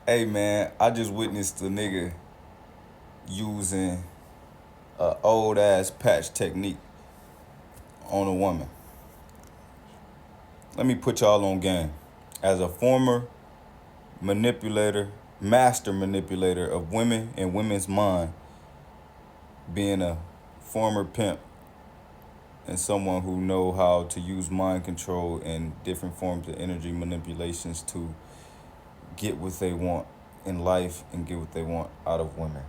Hey man, I just witnessed a nigga using a old ass patch technique on a woman. Let me put y'all on game. As a former manipulator, master manipulator of women and women's mind, being a former pimp and someone who know how to use mind control and different forms of energy manipulations to get what they want in life and get what they want out of women.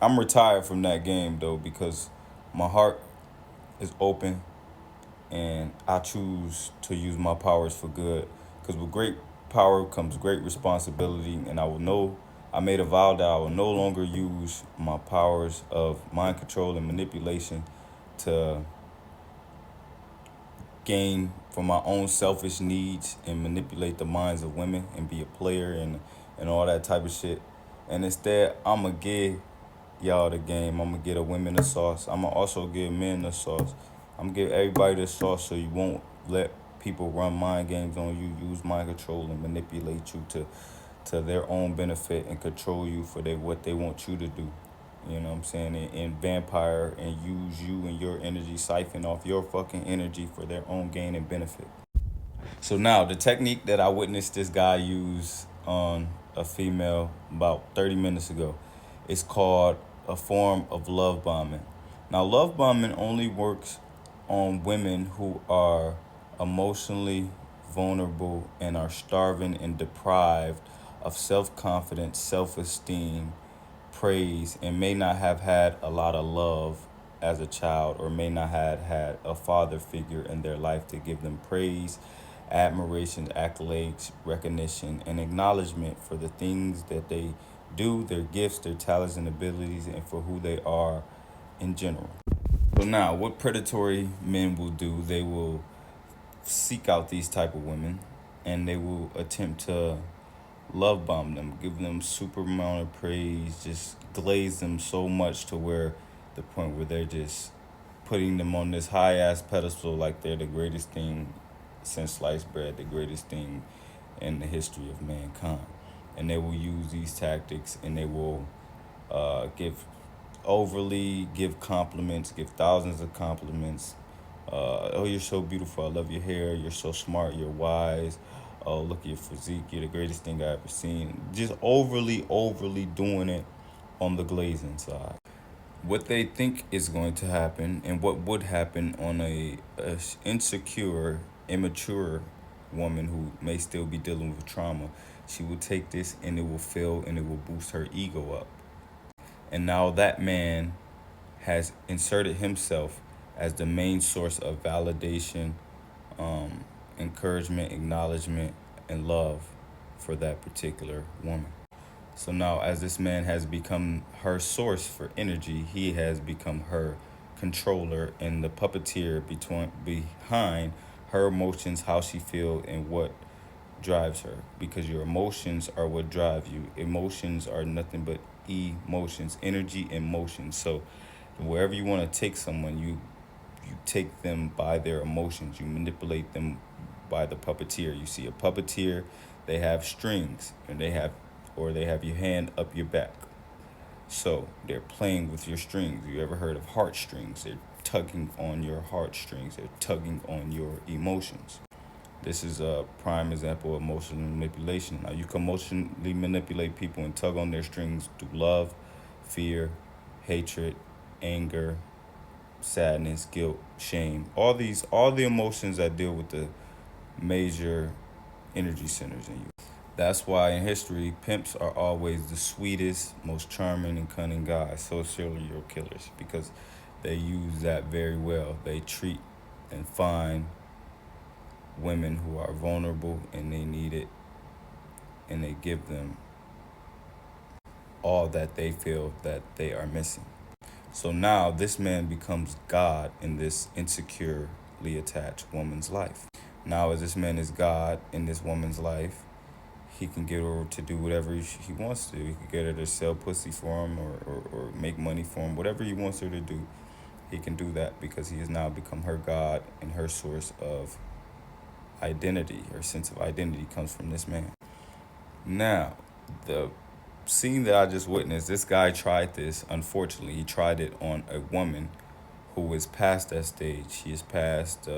I'm retired from that game though because my heart is open and I choose to use my powers for good. Because with great power comes great responsibility, and I made a vow that I will no longer use my powers of mind control and manipulation to gain for my own selfish needs and manipulate the minds of women and be a player and all that type of shit. And instead, I'ma give y'all the game. I'ma give the women the sauce. I'ma also give men the sauce. I'm gonna give everybody the sauce so you won't let people run mind games on you, use mind control and manipulate you to their own benefit and control you for what they want you to do. You know what I'm saying? And vampire and use you and your energy, siphon off your fucking energy for their own gain and benefit. So now the technique that I witnessed this guy use on a female about 30 minutes ago is called a form of love bombing. Now love bombing only works on women who are emotionally vulnerable and are starving and deprived of self-confidence, self-esteem, praise, and may not have had a lot of love as a child or may not have had a father figure in their life to give them praise, admiration, accolades, recognition, and acknowledgement for the things that they do, their gifts, their talents and abilities, and for who they are in general. So now, what predatory men will do, they will seek out these type of women and they will attempt to love bomb them, give them super amount of praise, just glaze them so much to where the point where they're just putting them on this high ass pedestal like they're the greatest thing since sliced bread, the greatest thing in the history of mankind. And they will use these tactics and they will give compliments, give thousands of compliments. Oh, you're so beautiful. I love your hair. You're so smart. You're wise. Oh, look at your physique. You're the greatest thing I ever seen. Just overly doing it on the glazing side. What they think is going to happen and what would happen on a insecure, immature woman who may still be dealing with trauma, she will take this and it will fill and it will boost her ego up. And now that man has inserted himself as the main source of validation, encouragement, acknowledgement, and love for that particular woman. So now, as this man has become her source for energy, he has become her controller and the puppeteer behind her emotions, how she feels, and what drives her. Because your emotions are what drive you. Emotions are nothing but emotions, energy and motion. So wherever you want to take someone, you take them by their emotions. You manipulate them by the puppeteer. You see a puppeteer, they have strings and they have your hand up your back. So they're playing with your strings. You ever heard of heartstrings? They're tugging on your heartstrings. They're tugging on your emotions. This is a prime example of emotional manipulation. Now you can emotionally manipulate people and tug on their strings through love, fear, hatred, anger, sadness, guilt, shame. All the emotions that deal with the major energy centers in you. That's why in history, pimps are always the sweetest, most charming and cunning guys, so serial killers, because they use that very well. They treat and find women who are vulnerable and they need it, and they give them all that they feel that they are missing. So now this man becomes God in this insecurely attached woman's life. Now, as this man is God in this woman's life, he can get her to do whatever he wants to. He can get her to sell pussy for him or make money for him. Whatever he wants her to do, he can do that because he has now become her God and her source of identity. Her sense of identity comes from this man. Now, The scene that I just witnessed, this guy tried this. Unfortunately, he tried it on a woman who is past that stage. She is past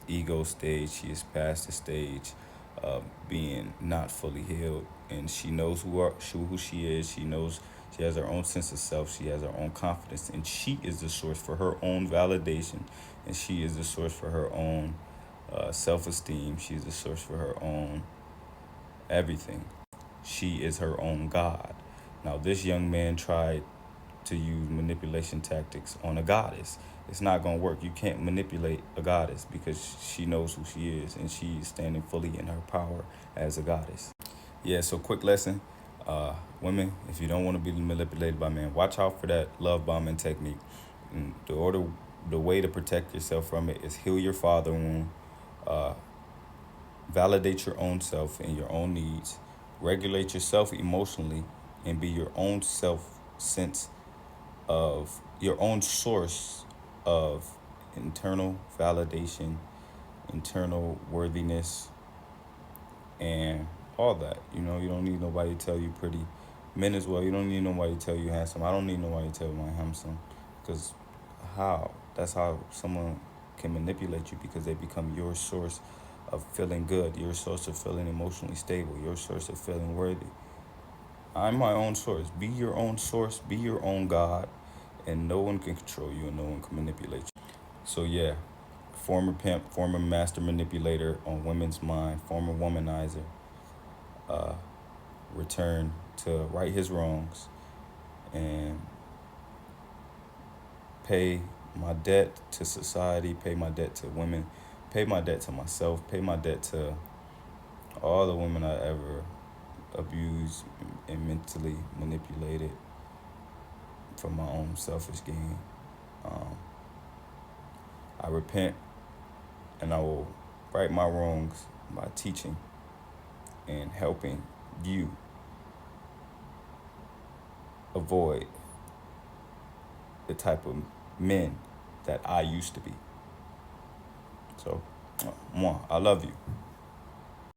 ego stage. She is past the stage being not fully healed, and she knows who she is. She knows she has her own sense of self. She has her own confidence, and she is the source for her own validation, and she is the source for her own self-esteem. She is the source for her own everything. She is her own God. Now, this young man tried to use manipulation tactics on a goddess. It's not going to work. You can't manipulate a goddess because she knows who she is and she's standing fully in her power as a goddess. Yeah, so quick lesson. Women, if you don't want to be manipulated by men, watch out for that love bombing technique. And the way to protect yourself from it is heal your father wound, uh, validate your own self and your own needs, regulate yourself emotionally, and be your own self sense of your own source of internal validation, internal worthiness, and all that. You don't need nobody to tell you pretty. Men as well, you don't need nobody to tell you handsome. I don't need nobody to tell me I'm handsome. Because how? That's how someone can manipulate you, because they become your source of feeling good, your source of feeling emotionally stable, your source of feeling worthy. I'm my own source. Be your own source, be your own God, and no one can control you and no one can manipulate you. So, yeah, former pimp, former master manipulator on women's mind, former womanizer, uh, return to right his wrongs and pay my debt to society, pay my debt to women, pay my debt to myself, pay my debt to all the women I ever abused and mentally manipulated for my own selfish gain. Um, I repent, and I will right my wrongs by teaching and helping you avoid the type of men that I used to be. So, I love you.